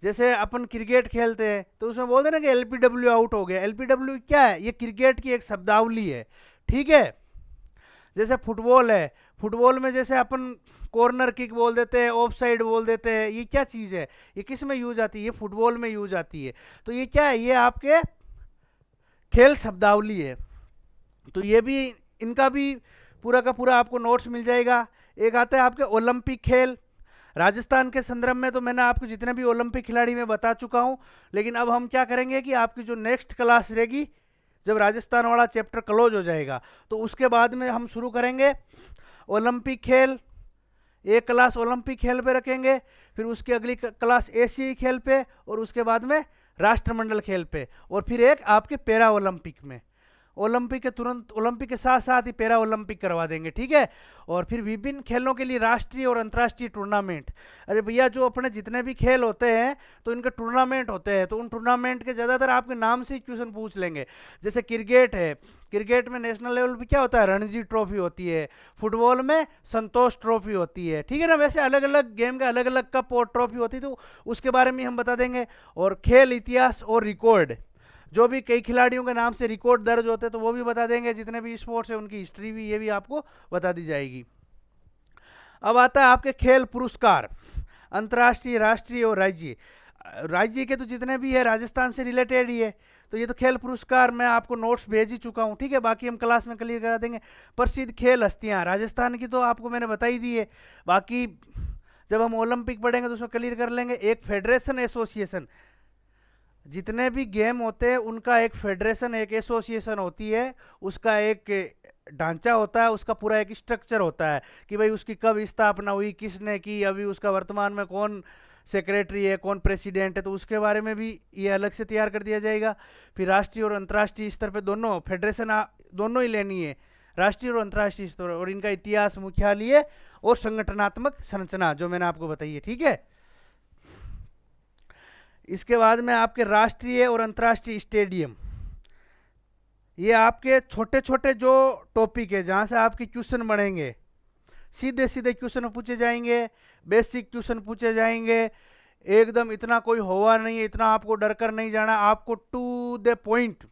जैसे अपन क्रिकेट खेलते हैं तो उसमें बोलते हैं ना कि एलपीडब्ल्यू आउट हो गया, एलपीडब्ल्यू क्या है, ये क्रिकेट की एक शब्दावली है, ठीक है। जैसे फुटबॉल है, फुटबॉल में जैसे अपन कॉर्नर किक बोल देते हैं, ऑफ साइड बोल देते हैं, ये क्या चीज़ है, ये किस में यूज आती है, ये फुटबॉल में यूज आती है। तो ये क्या है, ये आपके खेल शब्दावली है। तो ये भी, इनका भी पूरा का पूरा आपको नोट्स मिल जाएगा। एक आता है आपके ओलंपिक खेल। राजस्थान के संदर्भ में तो मैंने आपको जितने भी ओलंपिक खिलाड़ी मैं बता चुका हूँ, लेकिन अब हम क्या करेंगे कि आपकी जो नेक्स्ट क्लास रहेगी, जब राजस्थान वाला चैप्टर क्लोज हो जाएगा तो उसके बाद में हम शुरू करेंगे ओलंपिक खेल। एक क्लास ओलंपिक खेल पे रखेंगे, फिर उसकी अगली क्लास एशियाई खेल पे, और उसके बाद में राष्ट्रमंडल खेल पे, और फिर एक आपके पैरा ओलंपिक में। ओलंपिक के तुरंत, ओलंपिक के साथ साथ ही पैरा ओलंपिक करवा देंगे, ठीक है। और फिर विभिन्न खेलों के लिए राष्ट्रीय और अंतर्राष्ट्रीय टूर्नामेंट। अरे भैया, जो अपने जितने भी खेल होते हैं तो इनके टूर्नामेंट होते हैं, तो उन टूर्नामेंट के ज़्यादातर आपके नाम से ही क्वेश्चन पूछ लेंगे। जैसे क्रिकेट है, क्रिकेट में नेशनल लेवल पे क्या होता है, रणजी ट्रॉफी होती है। फुटबॉल में संतोष ट्रॉफी होती है, ठीक है ना। वैसे अलग अलग गेम का अलग अलग कप और ट्रॉफी होती है, तो उसके बारे में हम बता देंगे। और खेल इतिहास और रिकॉर्ड, जो भी कई खिलाड़ियों के नाम से रिकॉर्ड दर्ज होते हैं तो वो भी बता देंगे। जितने भी स्पोर्ट्स है उनकी हिस्ट्री भी, ये भी आपको बता दी जाएगी। अब आता है आपके खेल पुरस्कार, अंतर्राष्ट्रीय, राष्ट्रीय और राज्य। राज्य के तो जितने भी है राजस्थान से रिलेटेड ही है, तो ये तो खेल पुरस्कार मैं आपको नोट्स भेज ही चुका हूँ, ठीक है। बाकी हम क्लास में क्लियर करा देंगे। प्रसिद्ध खेल हस्तियाँ, राजस्थान की तो आपको मैंने बता ही दी है, बाकी जब हम ओलंपिक पढ़ेंगे तो उसमें क्लियर कर लेंगे। एक फेडरेशन, एसोसिएशन, जितने भी गेम होते हैं उनका एक फेडरेशन, एक एसोसिएशन होती है, उसका एक ढांचा होता है, उसका पूरा एक स्ट्रक्चर होता है कि भाई उसकी कब स्थापना हुई, किसने की, अभी उसका वर्तमान में कौन सेक्रेटरी है, कौन प्रेसिडेंट है, तो उसके बारे में भी ये अलग से तैयार कर दिया जाएगा। फिर राष्ट्रीय और अंतर्राष्ट्रीय स्तर पे दोनों फेडरेशन दोनों ही लेनी है, राष्ट्रीय और अंतर्राष्ट्रीय स्तर, और इनका इतिहास, मुख्यालय और संगठनात्मक संरचना जो मैंने आपको बताई है, ठीक है। इसके बाद में आपके राष्ट्रीय और अंतर्राष्ट्रीय स्टेडियम, ये आपके छोटे छोटे जो टॉपिक है जहाँ से आपके क्वेश्चन बढ़ेंगे, सीधे सीधे क्वेश्चन पूछे जाएंगे, बेसिक क्वेश्चन पूछे जाएंगे, एकदम इतना कोई होवा नहीं है, इतना आपको डर कर नहीं जाना, आपको टू द पॉइंट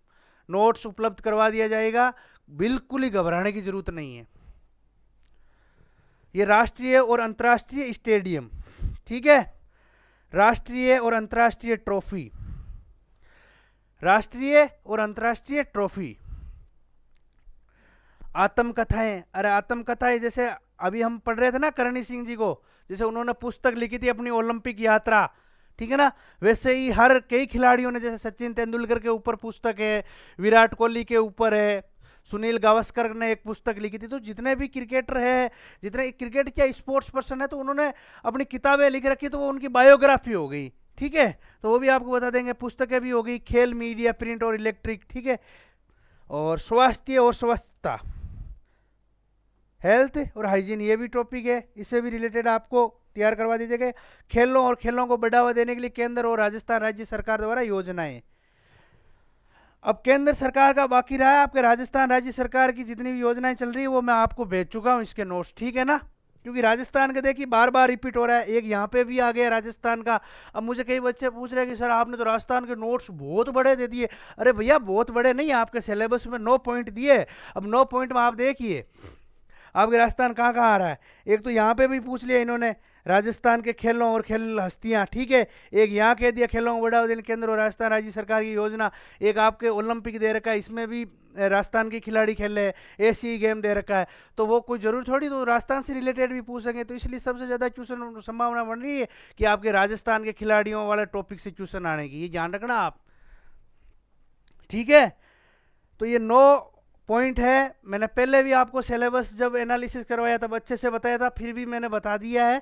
नोट्स उपलब्ध करवा दिया जाएगा, बिल्कुल ही घबराने की जरूरत नहीं है। ये राष्ट्रीय और अंतर्राष्ट्रीय स्टेडियम, ठीक है। राष्ट्रीय और अंतर्राष्ट्रीय ट्रॉफी, राष्ट्रीय और अंतर्राष्ट्रीय ट्रॉफी। आत्मकथाएं, अरे आत्मकथाएं जैसे अभी हम पढ़ रहे थे ना करणी सिंह जी को, जैसे उन्होंने पुस्तक लिखी थी अपनी ओलंपिक यात्रा, ठीक है ना, वैसे ही हर कई खिलाड़ियों ने, जैसे सचिन तेंदुलकर के ऊपर पुस्तक है, विराट कोहली के ऊपर है, सुनील गावस्कर ने एक पुस्तक लिखी थी। तो जितने भी क्रिकेटर है, जितने क्रिकेट क्या स्पोर्ट्स पर्सन है, तो उन्होंने अपनी किताबें लिख रखी, तो वो उनकी बायोग्राफी हो गई, ठीक है, तो वो भी आपको बता देंगे। पुस्तकें भी हो गई, खेल, मीडिया, प्रिंट और इलेक्ट्रिक, ठीक है। और स्वास्थ्य और स्वच्छता, हेल्थ और हाइजीन, ये भी टॉपिक है, इससे भी रिलेटेड आपको तैयार करवा दीजिएगा। खेलों और खेलों को बढ़ावा देने के लिए केंद्र और राजस्थान राज्य सरकार द्वारा योजनाएं। अब केंद्र सरकार का बाकी रहा है, आपके राजस्थान राज्य सरकार की जितनी भी योजनाएं चल रही है वो मैं आपको भेज चुका हूं इसके नोट्स, ठीक है ना। क्योंकि राजस्थान के देखिए बार बार रिपीट हो रहा है, एक यहाँ पे भी आ गया राजस्थान का। अब मुझे कई बच्चे पूछ रहे हैं कि सर आपने तो राजस्थान के नोट्स बहुत बड़े दे दिए। अरे भैया बहुत बड़े नहीं, आपके सिलेबस में 9 पॉइंट दिए। अब 9 पॉइंट में आप देखिए आपके राजस्थान कहाँ कहाँ आ रहा है। एक तो यहाँ पे भी पूछ लिया इन्होंने, राजस्थान के खेलों और खेल हस्तियाँ, ठीक है। एक यहाँ कह दिया खेलों को बढ़ावा देने केंद्र और राजस्थान राज्य सरकार की योजना। एक आपके ओलंपिक दे रखा है, इसमें भी राजस्थान के खिलाड़ी खेल रहे हैं, एशियाई गेम दे रखा है। तो वो कोई जरूर थोड़ी तो राजस्थान से रिलेटेड भी पूछेंगे, तो इसलिए सबसे ज़्यादा क्वेश्चन संभावना बन रही है कि आपके राजस्थान के खिलाड़ियों वाले टॉपिक से क्वेश्चन आने की, ये ध्यान रखना आप, ठीक है। तो ये 9 पॉइंट है। मैंने पहले भी आपको सिलेबस जब एनालिसिस करवाया तब अच्छे से बताया था, फिर भी मैंने बता दिया है,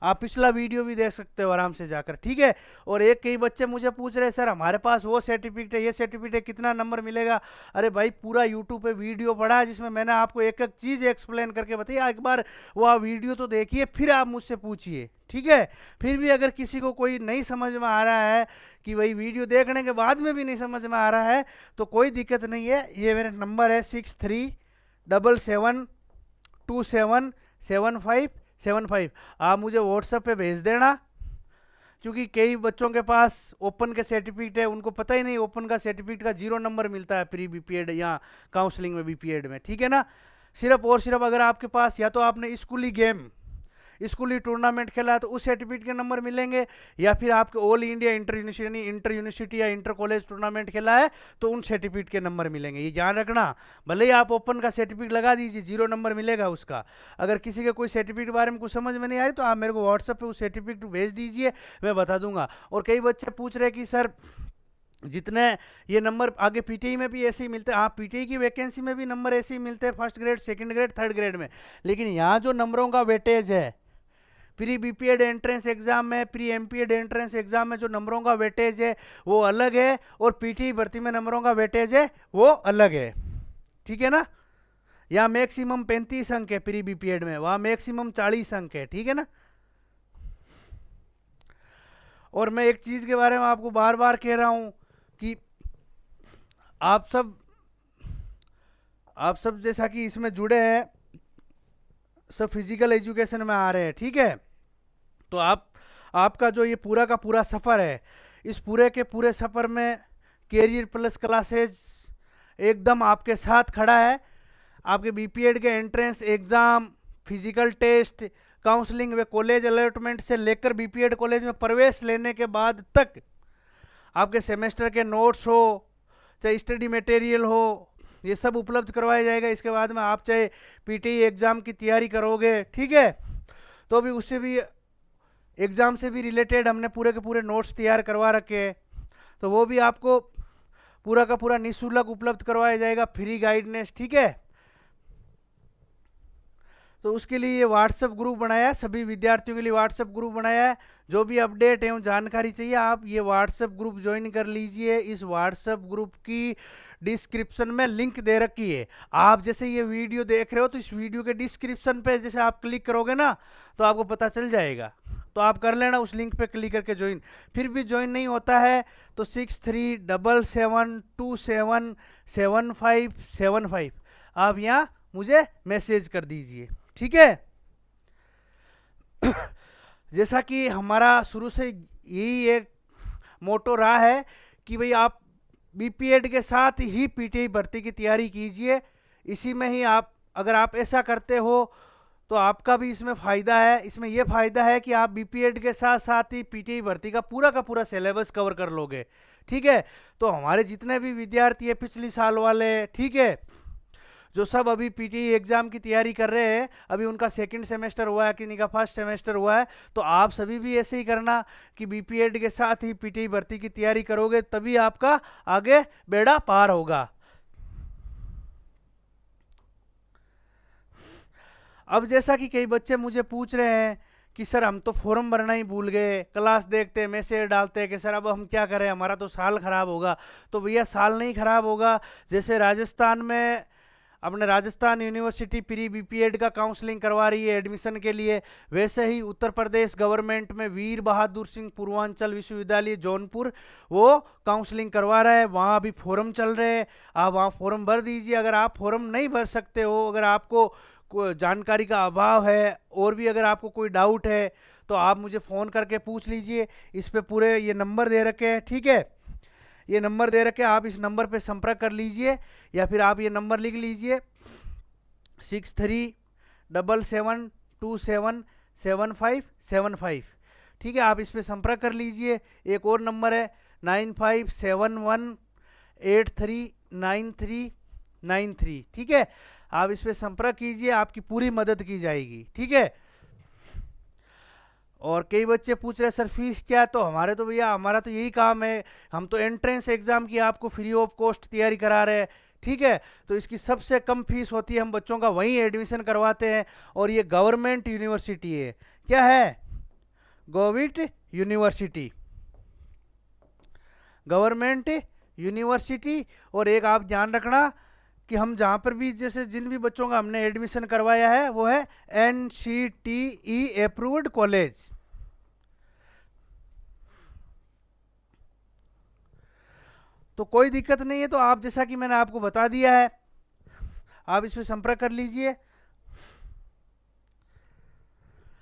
आप पिछला वीडियो भी देख सकते हो आराम से जाकर, ठीक है। और एक कई बच्चे मुझे पूछ रहे हैं सर हमारे पास वो सर्टिफिकेट है, ये सर्टिफिकेट है, कितना नंबर मिलेगा। अरे भाई पूरा यूट्यूब पे वीडियो पड़ा है जिसमें मैंने आपको एक एक चीज़ एक्सप्लेन करके बताई, एक बार वो वीडियो तो देखिए फिर आप मुझसे पूछिए, ठीक है। फिर भी अगर किसी को कोई नहीं समझ में आ रहा है कि भाई वीडियो देखने के बाद में भी नहीं समझ में आ रहा है तो कोई दिक्कत नहीं है, ये मेरा नंबर है 6377277575। आप मुझे व्हाट्सएप पे भेज देना, क्योंकि कई बच्चों के पास ओपन के सर्टिफिकेट है, उनको पता ही नहीं ओपन का सर्टिफिकेट का 0 नंबर मिलता है प्री बीपीएड या काउंसलिंग में बीपीएड में, ठीक है ना। सिर्फ और सिर्फ अगर आपके पास या तो आपने स्कूली गेम, स्कूली टूर्नामेंट खेला है तो उस सर्टिफिकेट के नंबर मिलेंगे, या फिर आपके ऑल इंडिया इंटर यूनिवर्सिटी या इंटर कॉलेज टूर्नामेंट खेला है तो उन सर्टिफिकेट के नंबर मिलेंगे, ये ध्यान रखना। भले ही आप ओपन का सर्टिफिकेट लगा दीजिए, 0 नंबर मिलेगा उसका। अगर किसी के कोई सर्टिफिकेट के बारे में कुछ समझ में नहीं आ रही तो आप मेरे को व्हाट्सएप पे उस सर्टिफिकेट भेज दीजिए, मैं बता दूंगा। और कई बच्चे पूछ रहे हैं कि सर जितने ये नंबर आगे पीटीई में भी ऐसे ही मिलते हैं, हाँ पीटीई की वैकेंसी में भी नंबर ऐसे ही मिलते हैं, first grade, second grade, third grade में। लेकिन यहाँ जो नंबरों का वेटेज है प्री बीपीएड एंट्रेंस एग्जाम में, प्री एमपीएड एंट्रेंस एग्जाम में जो नंबरों का वेटेज है वो अलग है, और पीटी भर्ती में नंबरों का वेटेज है वो अलग है, ठीक है ना। यहाँ मैक्सिमम 35 अंक है प्री बीपीएड में, वहाँ मैक्सिमम 40 अंक है, ठीक है ना। और मैं एक चीज के बारे में आपको बार बार कह रहा हूं कि आप सब जैसा कि इसमें जुड़े हैं, सब फिजिकल एजुकेशन में आ रहे हैं, ठीक है। तो आपका जो ये पूरा का पूरा सफ़र है, इस पूरे के पूरे सफ़र में कैरियर प्लस क्लासेज एकदम आपके साथ खड़ा है। आपके बीपीएड के entrance exam, physical test, counselling व कॉलेज अलॉटमेंट से लेकर बीपीएड कॉलेज में प्रवेश लेने के बाद तक आपके सेमेस्टर के नोट्स हो, चाहे स्टडी मटेरियल हो, ये सब उपलब्ध करवाया जाएगा। इसके बाद में आप चाहे पीटीई एग्ज़ाम की तैयारी करोगे, ठीक है, तो भी उससे भी एग्ज़ाम से भी रिलेटेड हमने पूरे के पूरे नोट्स तैयार करवा रखे हैं, तो वो भी आपको पूरा का पूरा निःशुल्क उपलब्ध करवाया जाएगा, फ्री गाइडेंस, ठीक है। तो उसके लिए ये व्हाट्सएप ग्रुप बनाया है, सभी विद्यार्थियों के लिए व्हाट्सएप ग्रुप बनाया है। जो भी अपडेट एवं जानकारी चाहिए आप ये व्हाट्सएप ग्रुप ज्वाइन कर लीजिए। इस व्हाट्सएप ग्रुप की डिस्क्रिप्शन में लिंक दे रखी है। आप जैसे ये वीडियो देख रहे हो तो इस वीडियो के डिस्क्रिप्शन पे जैसे आप क्लिक करोगे ना तो आपको पता चल जाएगा, तो आप कर लेना उस लिंक पे क्लिक करके ज्वाइन। फिर भी ज्वाइन नहीं होता है तो 6377277575 आप यहाँ मुझे मैसेज कर दीजिए, ठीक है। जैसा कि हमारा शुरू से यही एक मोटो रहा है कि भाई आप बीपीएड के साथ ही पीटीई भर्ती की तैयारी कीजिए, इसी में ही आप अगर आप ऐसा करते हो तो आपका भी इसमें फ़ायदा है। इसमें यह फ़ायदा है कि आप बीपीएड के साथ साथ ही पीटीई भर्ती का पूरा सिलेबस कवर कर लोगे, ठीक है। तो हमारे जितने भी विद्यार्थी है पिछले साल वाले, ठीक है, जो सब अभी पीटीई एग्जाम की तैयारी कर रहे हैं, अभी उनका सेकंड सेमेस्टर हुआ है कि नहीं का फर्स्ट सेमेस्टर हुआ है, तो आप सभी भी ऐसे ही करना कि बीपीएड के साथ ही पीटीई भर्ती की तैयारी करोगे, तभी आपका आगे बेड़ा पार होगा। अब जैसा कि कई बच्चे मुझे पूछ रहे हैं कि सर हम तो फॉर्म भरना ही भूल गए, क्लास देखते मैसेज डालते कि सर अब हम क्या करें, हमारा तो साल खराब होगा। तो भैया साल नहीं खराब होगा। जैसे राजस्थान में अपने राजस्थान यूनिवर्सिटी प्री बीपीएड का काउंसलिंग करवा रही है एडमिशन के लिए, वैसे ही उत्तर प्रदेश गवर्नमेंट में वीर बहादुर सिंह पूर्वांचल विश्वविद्यालय जौनपुर वो काउंसलिंग करवा रहा है। वहाँ अभी फॉर्म चल रहे हैं, आप वहाँ फॉर्म भर दीजिए। अगर आप फॉर्म नहीं भर सकते हो, अगर आपको जानकारी का अभाव है और भी अगर आपको कोई डाउट है तो आप मुझे फ़ोन करके पूछ लीजिए। इस पे पूरे ये नंबर दे रखे हैं, ठीक है, ये नंबर दे रखे, आप इस नंबर पे संपर्क कर लीजिए, या फिर आप ये नंबर लिख लीजिए 6377277575, ठीक है, आप इस पे संपर्क कर लीजिए। एक और नंबर है 9571839393, ठीक है, आप इस पे संपर्क कीजिए, आपकी पूरी मदद की जाएगी, ठीक है। और कई बच्चे पूछ रहे हैं सर फीस क्या है, तो हमारे तो भैया हमारा तो यही काम है, हम तो एंट्रेंस एग्जाम की आपको फ्री ऑफ कॉस्ट तैयारी करा रहे हैं, ठीक है। तो इसकी सबसे कम फीस होती है, हम बच्चों का वहीं एडमिशन करवाते हैं। और ये गवर्नमेंट यूनिवर्सिटी है, क्या है, गवर्नमेंट यूनिवर्सिटी, गवर्नमेंट यूनिवर्सिटी। और एक आप ध्यान रखना कि हम जहाँ पर भी जैसे जिन भी बच्चों का हमने एडमिशन करवाया है वो है NCTE अप्रूव्ड कॉलेज। तो कोई दिक्कत नहीं है, तो आप जैसा कि मैंने आपको बता दिया है, आप इसमें संपर्क कर लीजिए।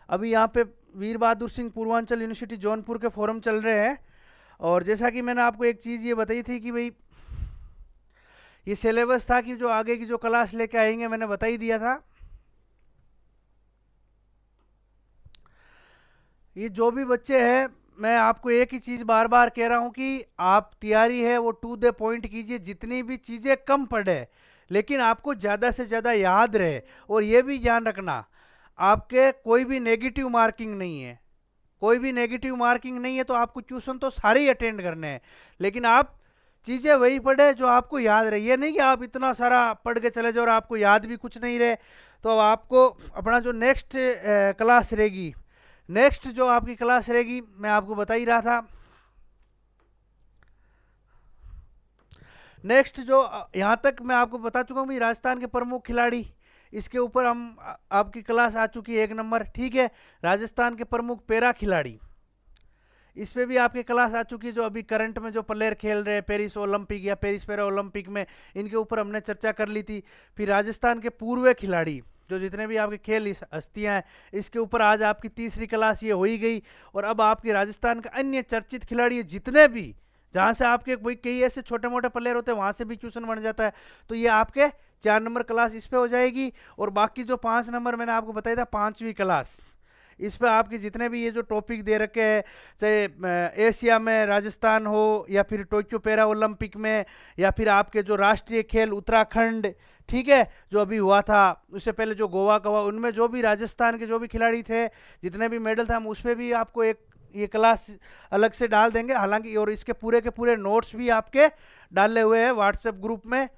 अभी यहाँ पे वीर बहादुर सिंह पूर्वांचल यूनिवर्सिटी जौनपुर के फॉरम चल रहे हैं। और जैसा कि मैंने आपको एक चीज़ ये बताई थी कि भाई ये सिलेबस था कि जो आगे की जो क्लास लेके आएंगे, मैंने बता ही दिया था। ये जो भी बच्चे हैं, मैं आपको एक ही चीज़ बार बार कह रहा हूं कि आप तैयारी है वो टू द पॉइंट कीजिए, जितनी भी चीज़ें कम पढ़े लेकिन आपको ज़्यादा से ज़्यादा याद रहे। और ये भी ध्यान रखना, आपके कोई भी नेगेटिव मार्किंग नहीं है, कोई भी नेगेटिव मार्किंग नहीं है, तो आपको ट्यूशन तो सारे ही अटेंड करने हैं, लेकिन आप चीज़ें वही पढ़े जो आपको याद रहे। ये नहीं कि आप इतना सारा पढ़ के चले जाओ और आपको याद भी कुछ नहीं रहे। तो अब आपको अपना जो नेक्स्ट क्लास रहेगी, नेक्स्ट जो आपकी क्लास रहेगी, मैं आपको बता ही रहा था, नेक्स्ट जो यहाँ तक मैं आपको बता चुका हूँ राजस्थान के प्रमुख खिलाड़ी, इसके ऊपर हम आपकी क्लास आ चुकी है 1 नंबर, ठीक है। राजस्थान के प्रमुख पैरा खिलाड़ी, इस पे भी आपकी क्लास आ चुकी है। जो अभी करंट में जो प्लेयर खेल रहे हैं पेरिस ओलंपिक या पेरिस पैरा ओलंपिक में, इनके ऊपर हमने चर्चा कर ली थी। फिर राजस्थान के पूर्व खिलाड़ी, जो जितने भी आपके खेल हस्तियां हैं, इसके ऊपर आज आपकी तीसरी क्लास ये हो ही गई। और अब आपके राजस्थान के अन्य चर्चित खिलाड़ी जितने भी, जहाँ से आपके कोई कई ऐसे छोटे मोटे प्लेयर होते हैं, वहाँ से भी ट्यूशन बन जाता है, तो ये आपके 4 नंबर क्लास इस पे हो जाएगी। और बाकी जो 5 नंबर मैंने आपको बताया था, 5वीं क्लास, इस पे आपके जितने भी ये जो टॉपिक दे रखे हैं, चाहे एशिया में राजस्थान हो, या फिर टोक्यो पैरा ओलंपिक में, या फिर आपके जो राष्ट्रीय खेल उत्तराखंड, ठीक है, जो अभी हुआ था, उससे पहले जो गोवा का हुआ, उनमें जो भी राजस्थान के जो भी खिलाड़ी थे, जितने भी मेडल था, हम उस पर भी आपको एक ये क्लास अलग से डाल देंगे। हालांकि और इसके पूरे के पूरे नोट्स भी आपके डाले हुए हैं व्हाट्सएप ग्रुप में,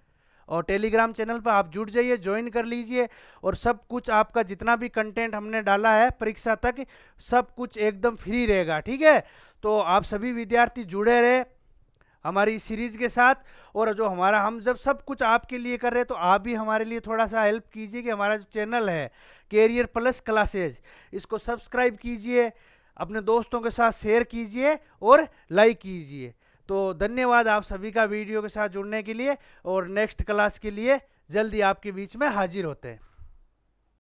और टेलीग्राम चैनल पर आप जुड़ जाइए, ज्वाइन कर लीजिए। और सब कुछ आपका जितना भी कंटेंट हमने डाला है परीक्षा तक, सब कुछ एकदम फ्री रहेगा, ठीक है। तो आप सभी विद्यार्थी जुड़े रहे हमारी सीरीज के साथ। और जो हमारा हम जब सब कुछ आपके लिए कर रहे हैं, तो आप भी हमारे लिए थोड़ा सा हेल्प कीजिए कि हमारा जो चैनल है कैरियर प्लस क्लासेज, इसको सब्सक्राइब कीजिए, अपने दोस्तों के साथ शेयर कीजिए और लाइक कीजिए। तो धन्यवाद आप सभी का वीडियो के साथ जुड़ने के लिए, और नेक्स्ट क्लास के लिए जल्दी आपके बीच में हाजिर होते हैं।